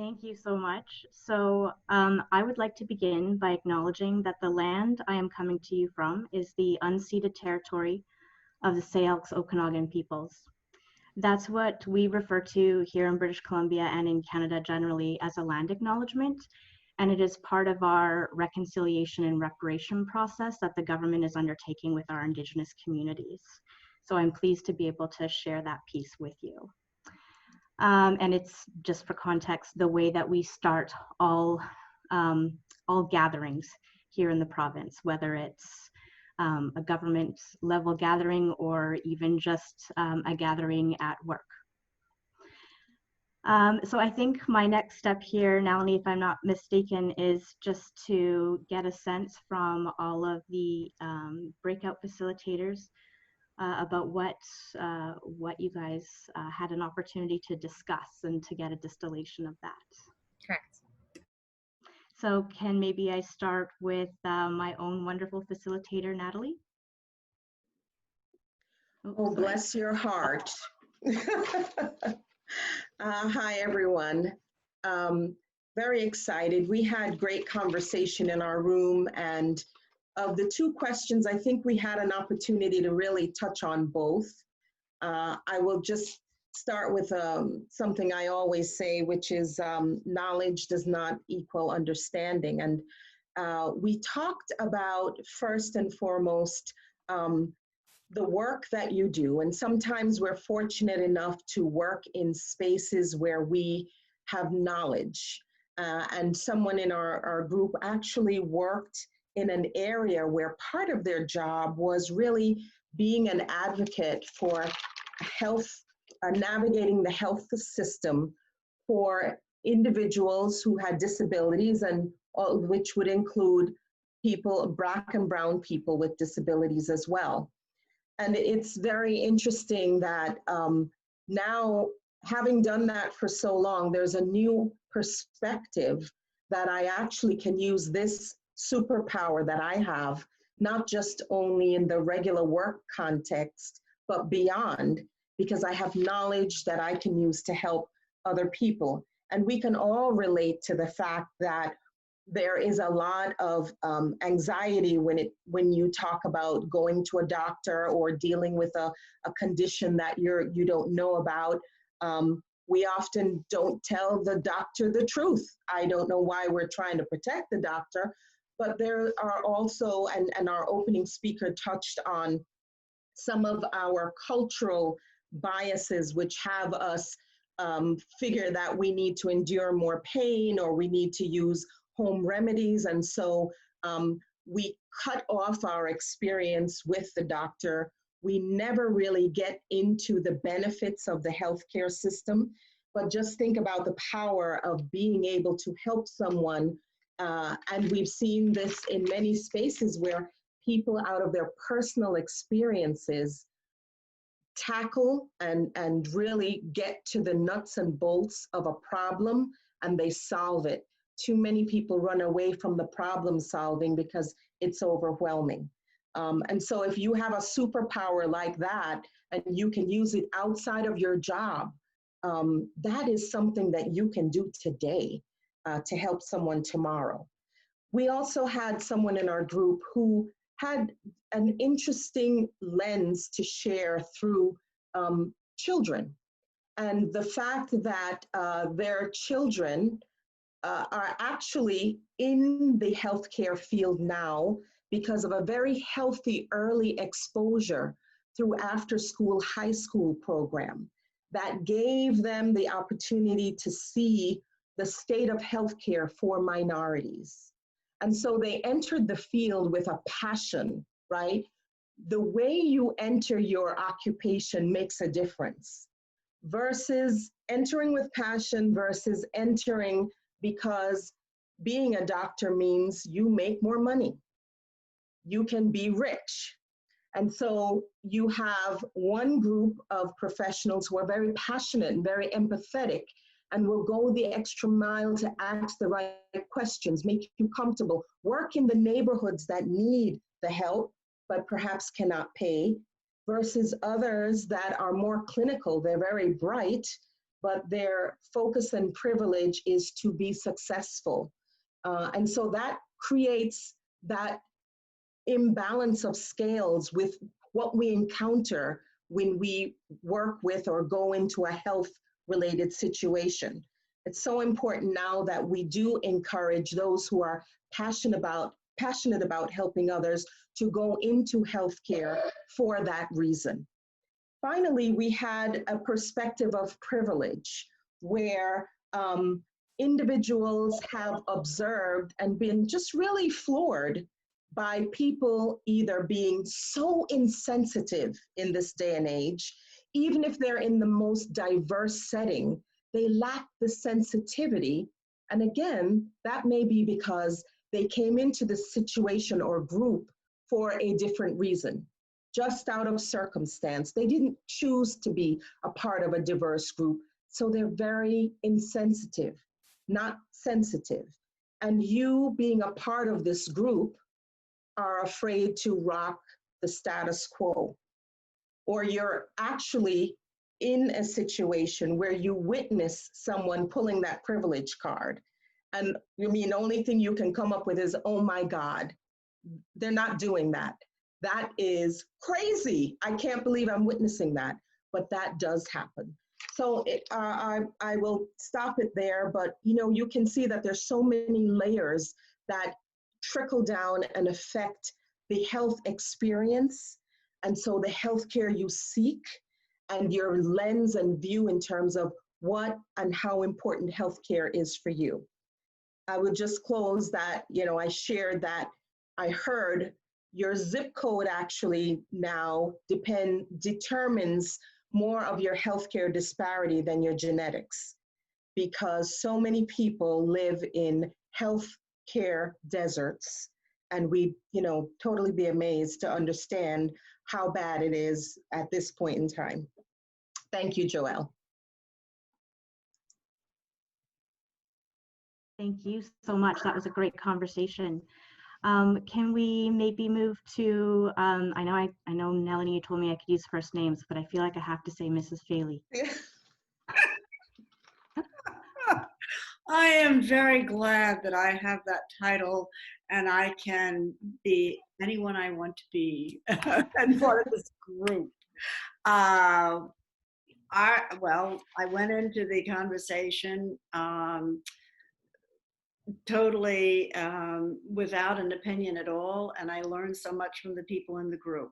Thank you so much. I would like to begin by acknowledging that the land I am coming to you from is the unceded territory of the Sayelks Okanagan peoples. That's what we refer to here in British Columbia and in Canada generally as a land acknowledgement, and it is part of our reconciliation and reparation process that the government is undertaking with our Indigenous communities. So I'm pleased to be able to share that piece with you. And it's just for context, the way that we start all gatherings here in the province, whether it's a government level gathering or even just a gathering at work. So I think my next step here, Nalini, if I'm not mistaken, is just to get a sense from all of the breakout facilitators about what you guys had an opportunity to discuss and to get a distillation of that. Correct. So can maybe I start with my own wonderful facilitator, Natalie? Oh, bless your heart. Hi, everyone. Very excited. We had great conversation in our room, and of the two questions, I think we had an opportunity to really touch on both. I will just start with something I always say, which is knowledge does not equal understanding. And we talked about, first and foremost, the work that you do. And sometimes we're fortunate enough to work in spaces where we have knowledge. And someone in our group actually worked in an area where part of their job was really being an advocate for health, navigating the health system for individuals who had disabilities, and which would include people, Black and brown people with disabilities as well. And it's very interesting that now, having done that for so long, there's a new perspective that I actually can use this superpower that I have, not just only in the regular work context, but beyond, because I have knowledge that I can use to help other people. And we can all relate to the fact that there is a lot of anxiety when you talk about going to a doctor or dealing with a condition that you don't know about. We often don't tell the doctor the truth. I don't know why we're trying to protect the doctor, but there are also, and our opening speaker touched on some of our cultural biases, which have us figure that we need to endure more pain or we need to use home remedies. And so we cut off our experience with the doctor. We never really get into the benefits of the healthcare system, but just think about the power of being able to help someone. And we've seen this in many spaces where people out of their personal experiences tackle and really get to the nuts and bolts of a problem, and they solve it. Too many people run away from the problem solving because it's overwhelming. And so if you have a superpower like that and you can use it outside of your job, that is something that you can do today to help someone tomorrow. We also had someone in our group who had an interesting lens to share through children, and the fact that their children are actually in the healthcare field now because of a very healthy early exposure through after-school high school program that gave them the opportunity to see the state of healthcare for minorities. And so they entered the field with a passion, right? The way you enter your occupation makes a difference versus entering with passion versus entering because being a doctor means you make more money. You can be rich. And so you have one group of professionals who are very passionate and very empathetic and will go the extra mile to ask the right questions, make you comfortable, work in the neighborhoods that need the help, but perhaps cannot pay, versus others that are more clinical. They're very bright, but their focus and privilege is to be successful. And so that creates that imbalance of scales with what we encounter when we work with or go into a health related situation. It's so important now that we do encourage those who are passionate about helping others to go into healthcare for that reason. Finally, we had a perspective of privilege where individuals have observed and been just really floored by people either being so insensitive in this day and age, even if they're in the most diverse setting, they lack the sensitivity. And again, that may be because they came into the situation or group for a different reason, just out of circumstance. They didn't choose to be a part of a diverse group, so they're very insensitive, not sensitive. And you being a part of this group are afraid to rock the status quo, or you're actually in a situation where you witness someone pulling that privilege card. And you mean the only thing you can come up with is, oh my God, they're not doing that. That is crazy. I can't believe I'm witnessing that, but that does happen. So I will stop it there, but you can see that there's so many layers that trickle down and affect the health experience. And so the healthcare you seek and your lens and view in terms of what and how important healthcare is for you. I would just close that, I shared that I heard your zip code actually now determines more of your healthcare disparity than your genetics, because so many people live in healthcare deserts, and we, totally be amazed to understand how bad it is at this point in time. Thank you, Joelle. Thank you so much. That was a great conversation. Can we maybe move to, I know Melanie, you told me I could use first names, but I feel like I have to say Mrs. Faley. I am very glad that I have that title and I can be anyone I want to be and part of this group. I went into the conversation totally without an opinion at all, and I learned so much from the people in the group.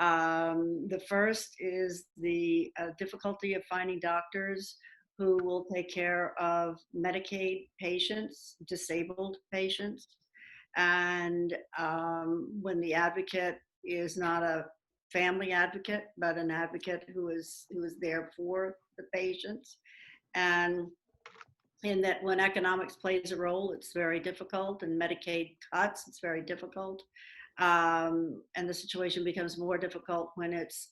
The first is the difficulty of finding doctors who will take care of Medicaid patients, disabled patients. And when the advocate is not a family advocate, but an advocate who is there for the patients. And in that when economics plays a role, it's very difficult, and Medicaid cuts, it's very difficult. And the situation becomes more difficult when it's,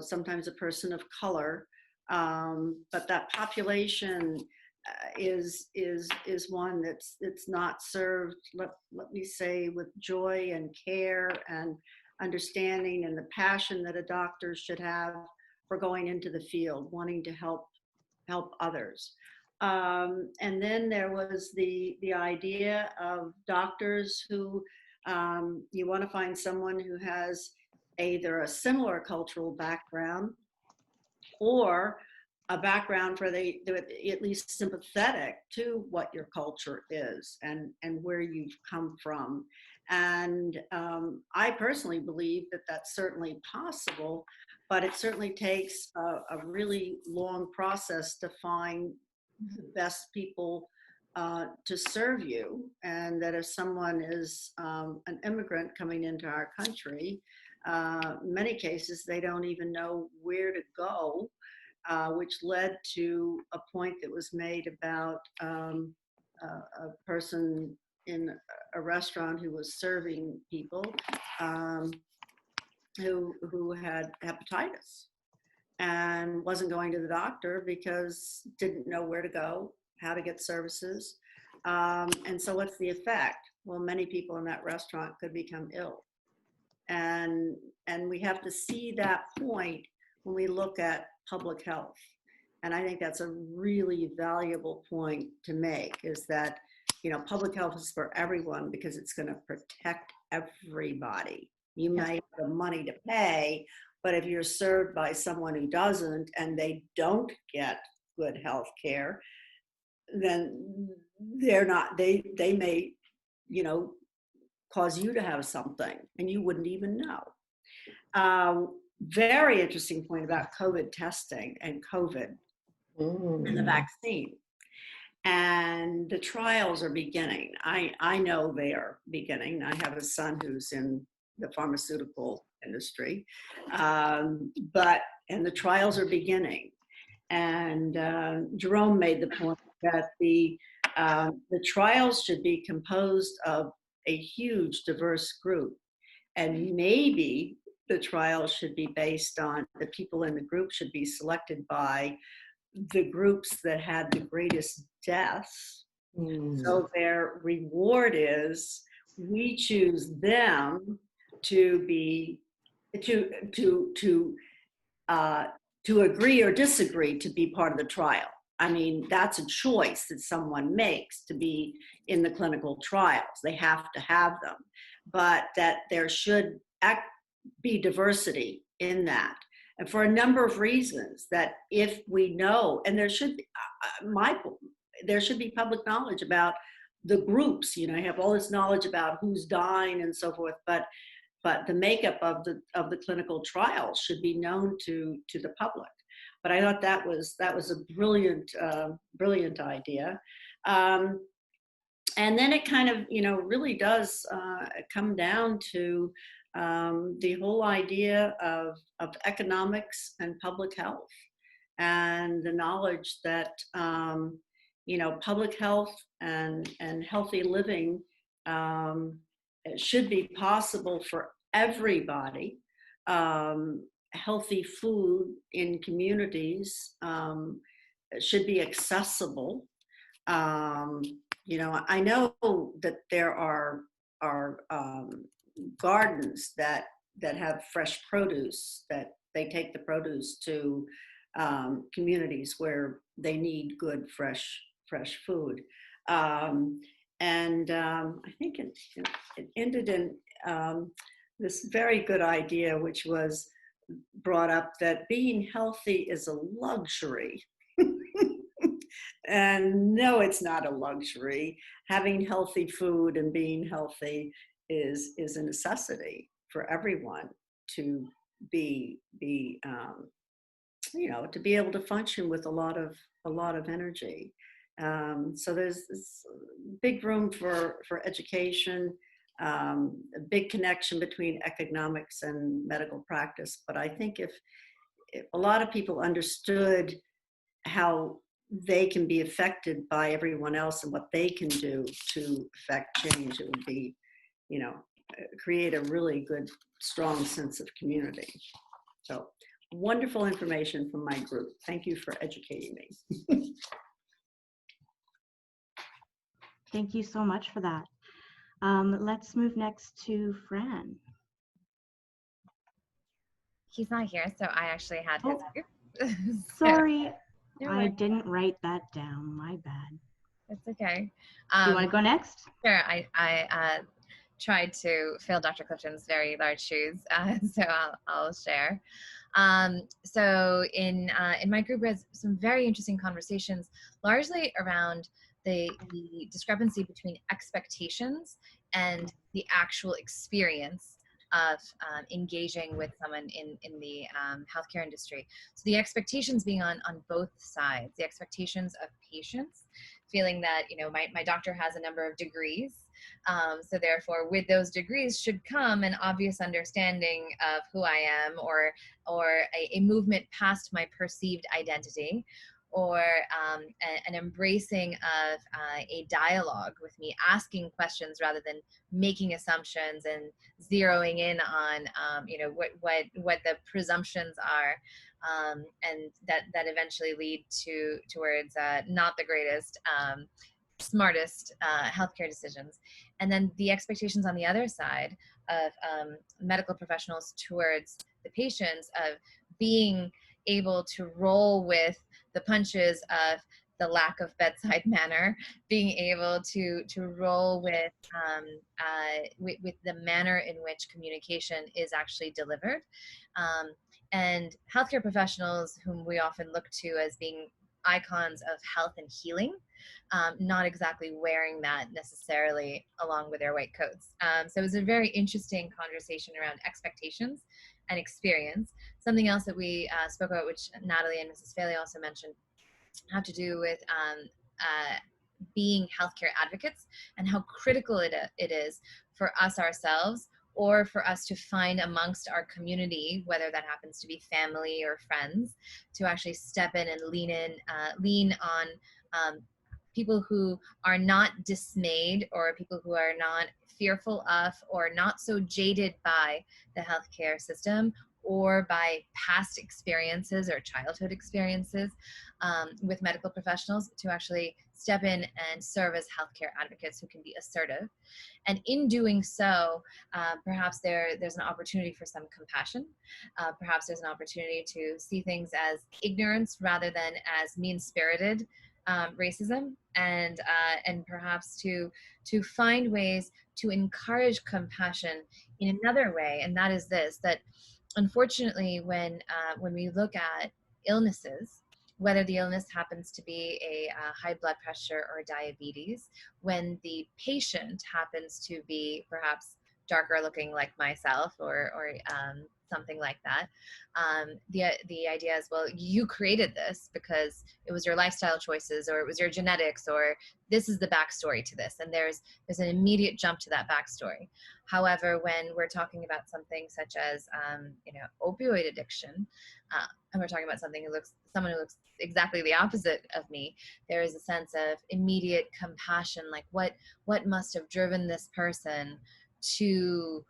sometimes a person of color. But that population is one that's not served, let me say, with joy and care and understanding and the passion that a doctor should have for going into the field, wanting to help others. And then there was the idea of doctors who you want to find someone who has either a similar cultural background or a background where they're at least sympathetic to what your culture is and where you've come from. And I personally believe that that's certainly possible, but it certainly takes a really long process to find the best people to serve you. And that if someone is an immigrant coming into our country, many cases they don't even know where to go, which led to a point that was made about a person in a restaurant who was serving people who had hepatitis and wasn't going to the doctor because didn't know where to go, how to get services. And so what's the effect? Well, many people in that restaurant could become ill. And we have to see that point when we look at public health. And I think that's a really valuable point to make, is that, public health is for everyone because it's going to protect everybody. You Yes. may have the money to pay, but if you're served by someone who doesn't and they don't get good health care, then they may, cause you to have something and you wouldn't even know. Very interesting point about COVID testing and COVID and the vaccine. And the trials are beginning. I know they are beginning. I have a son who's in the pharmaceutical industry, and the trials are beginning. And Jerome made the point that the trials should be composed of a huge, diverse group, and maybe the trials should be based on the people in the group should be selected by the groups that had the greatest deaths. So their reward is we choose them to be to agree or disagree to be part of the trial. I mean, that's a choice that someone makes to be in the clinical trials. They have to have them, but that there should be diversity in that. And for a number of reasons, that if we know, and there should be, there should be public knowledge about the groups. You have all this knowledge about who's dying and so forth, but the makeup of the clinical trials should be known to the public. But I thought that was a brilliant idea. And then it kind of really does come down to the whole idea of economics and public health, and the knowledge that public health and healthy living should be possible for everybody. Healthy food in communities should be accessible. I know that there are gardens that have fresh produce, that they take the produce to communities where they need good fresh food. And I think it ended in this very good idea, which was brought up, that being healthy is a luxury. And no, it's not a luxury. Having healthy food and being healthy is a necessity for everyone to be to be able to function with a lot of energy. So there's big room for education, a big connection between economics and medical practice. But I think if a lot of people understood how they can be affected by everyone else and what they can do to affect change, it would be, create a really good, strong sense of community. So wonderful information from my group. Thank you for educating me. Thank you so much for that. Let's move next to Fran. He's not here, so I actually had his group. Sorry, I didn't write that down. My bad. It's okay. You want to go next? Sure. I tried to fill Dr. Clifton's very large shoes, so I'll share. So in my group, we had some very interesting conversations, largely around the discrepancy between expectations and the actual experience of engaging with someone in the healthcare industry. So the expectations being on both sides, the expectations of patients feeling that, my doctor has a number of degrees. So therefore, with those degrees should come an obvious understanding of who I am, or a movement past my perceived identity, or an embracing of a dialogue with me, asking questions rather than making assumptions and zeroing in on what the presumptions are, and that eventually lead towards not the greatest, smartest healthcare decisions. And then the expectations on the other side of medical professionals towards the patients, of being able to roll with the punches of the lack of bedside manner, being able to roll with the manner in which communication is actually delivered. And healthcare professionals, whom we often look to as being icons of health and healing, not exactly wearing that necessarily along with their white coats. So it was a very interesting conversation around expectations and experience. Something else that we spoke about, which Natalie and Mrs. Faley also mentioned, have to do with being healthcare advocates and how critical it is for us ourselves, or for us to find amongst our community, whether that happens to be family or friends, to actually step in and lean on people who are not dismayed, or people who are not fearful of, or not so jaded by the healthcare system or by past experiences or childhood experiences with medical professionals, to actually step in and serve as healthcare advocates who can be assertive. And in doing so, perhaps there's an opportunity for some compassion. Perhaps there's an opportunity to see things as ignorance rather than as mean-spirited racism, and perhaps to find ways to encourage compassion in another way. And that is this: that unfortunately, when we look at illnesses, whether the illness happens to be a high blood pressure or diabetes, when the patient happens to be perhaps darker looking like myself, or something like that, the idea is, well, you created this because it was your lifestyle choices, or it was your genetics, or this is the backstory to this, and there's an immediate jump to that backstory. However, when we're talking about something such as opioid addiction, and we're talking about someone who looks exactly the opposite of me, there is a sense of immediate compassion, like what must have driven this person to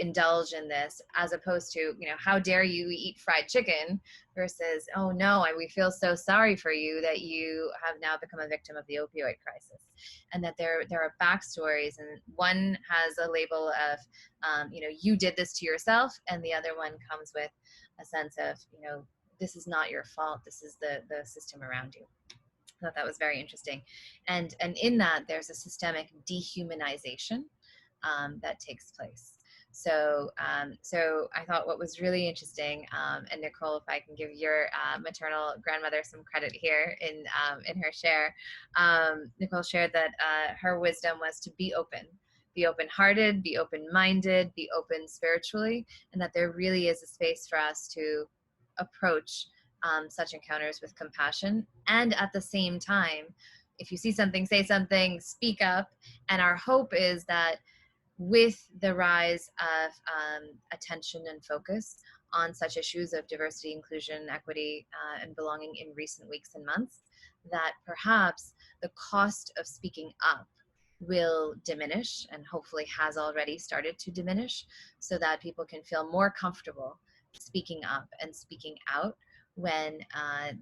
indulge in this, as opposed to, how dare you eat fried chicken, versus, oh no, we feel so sorry for you that you have now become a victim of the opioid crisis. And that there are backstories, and one has a label of you did this to yourself, and the other one comes with a sense of, this is not your fault, this is the system around you. I thought that was very interesting. And in that, there's a systemic dehumanization that takes place. So I thought what was really interesting, and Nicole, if I can give your maternal grandmother some credit here in her share, Nicole shared that her wisdom was to be open-hearted, be open-minded, be open spiritually, and that there really is a space for us to approach such encounters with compassion. And at the same time, if you see something, say something, speak up. And our hope is that with the rise of attention and focus on such issues of diversity, inclusion, equity, and belonging in recent weeks and months, that perhaps the cost of speaking up will diminish, and hopefully has already started to diminish, so that people can feel more comfortable speaking up and speaking out when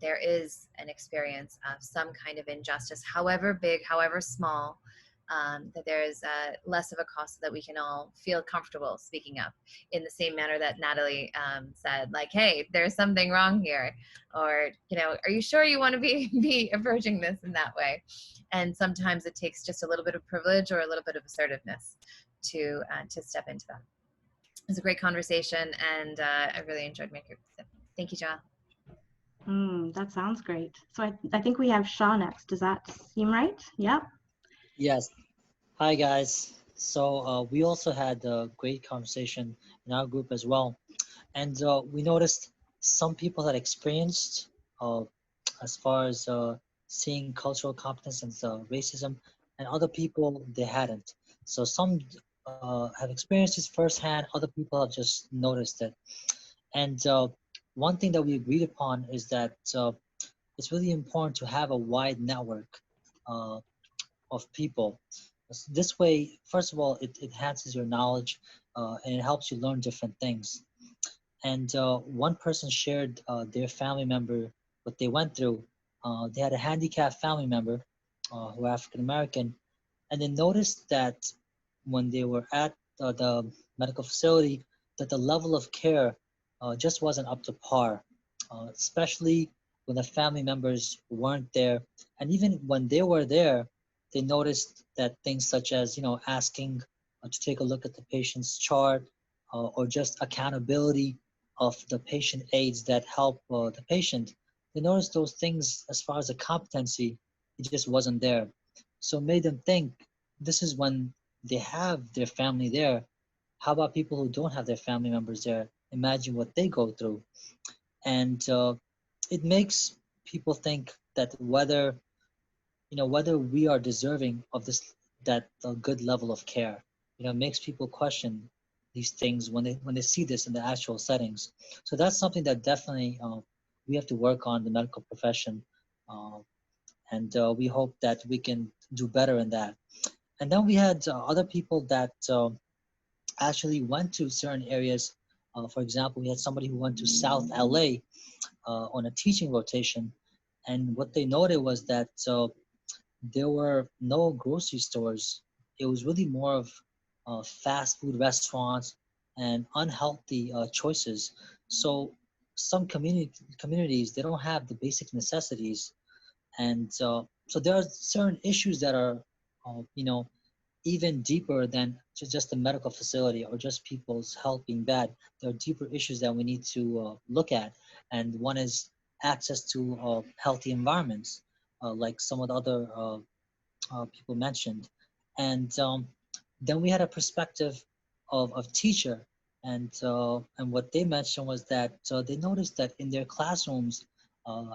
there is an experience of some kind of injustice, however big, however small, that there's less of a cost, so that we can all feel comfortable speaking up in the same manner that Natalie said, like, hey, there's something wrong here, or, are you sure you want to be approaching this in that way? And sometimes it takes just a little bit of privilege or a little bit of assertiveness to step into that. It was a great conversation, and I really enjoyed my group. So thank you, John. That sounds great. So I think we have Shaw next. Does that seem right? Yep. Yes. Hi, guys. So we also had a great conversation in our group as well. And we noticed some people had experienced, as far as seeing cultural competence and racism, and other people, they hadn't. So some have experienced this firsthand, other people have just noticed it. And one thing that we agreed upon is that it's really important to have a wide network of people. This way, first of all, it enhances your knowledge and it helps you learn different things. And one person shared their family member, what they went through. They had a handicapped family member who are African American, and they noticed that when they were at the medical facility, that the level of care just wasn't up to par, especially when the family members weren't there. And even when they were there, they noticed that things such as, asking to take a look at the patient's chart, or just accountability of the patient aides that help the patient, they noticed those things as far as the competency, it just wasn't there. So it made them think, this is when they have their family there. How about people who don't have their family members there? Imagine what they go through. And it makes people think that whether we are deserving of that good level of care. It makes people question these things when they see this in the actual settings. So that's something that definitely we have to work on, the medical profession, uh, and we hope that we can do better in that. And then we had other people that actually went to certain areas. For example, we had somebody who went to South LA on a teaching rotation, and what they noted was that there were no grocery stores. It was really more of fast food restaurants and unhealthy choices. So some communities, they don't have the basic necessities, and so there are certain issues that are, even deeper than just the medical facility or just people's health being bad. There are deeper issues that we need to look at, and one is access to healthy environments, like some of the other people mentioned. And then we had a perspective of teacher, and what they mentioned was that they noticed that in their classrooms,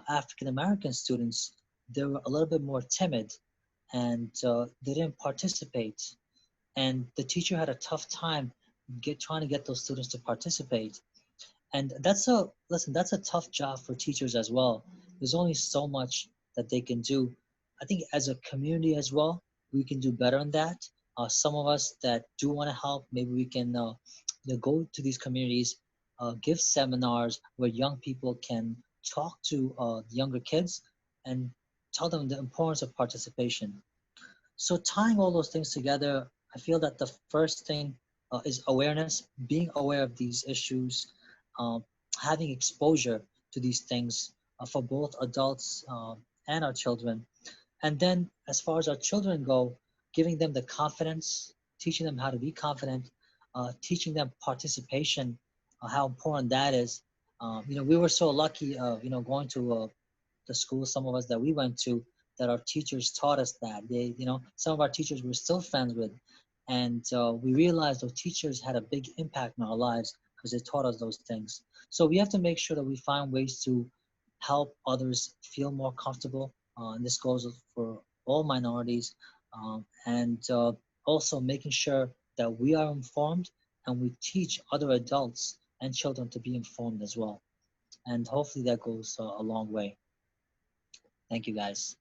African American students, they were a little bit more timid, and they didn't participate, and the teacher had a tough time trying to get those students to participate. And that's a tough job for teachers as well. There's only so much that they can do. I think as a community as well, we can do better on that. Some of us that do want to help, maybe we can go to these communities, give seminars where young people can talk to younger kids and tell them the importance of participation. So tying all those things together, I feel that the first thing is awareness, being aware of these issues, um, having exposure to these things for both adults and our children. And then as far as our children go, giving them the confidence, teaching them how to be confident, teaching them participation, how important that is. We were so lucky, going to the school, some of us that we went to, that our teachers taught us that. Some of our teachers we're still friends with, and we realized those teachers had a big impact in our lives because they taught us those things. So we have to make sure that we find ways to help others feel more comfortable, and this goes for all minorities, and also making sure that we are informed and we teach other adults and children to be informed as well. And hopefully that goes a long way. Thank you, guys.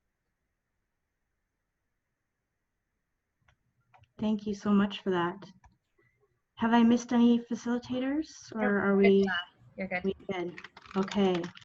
Thank you so much for that. Have I missed any facilitators, or Nope, are good we job. You're good. good? Okay.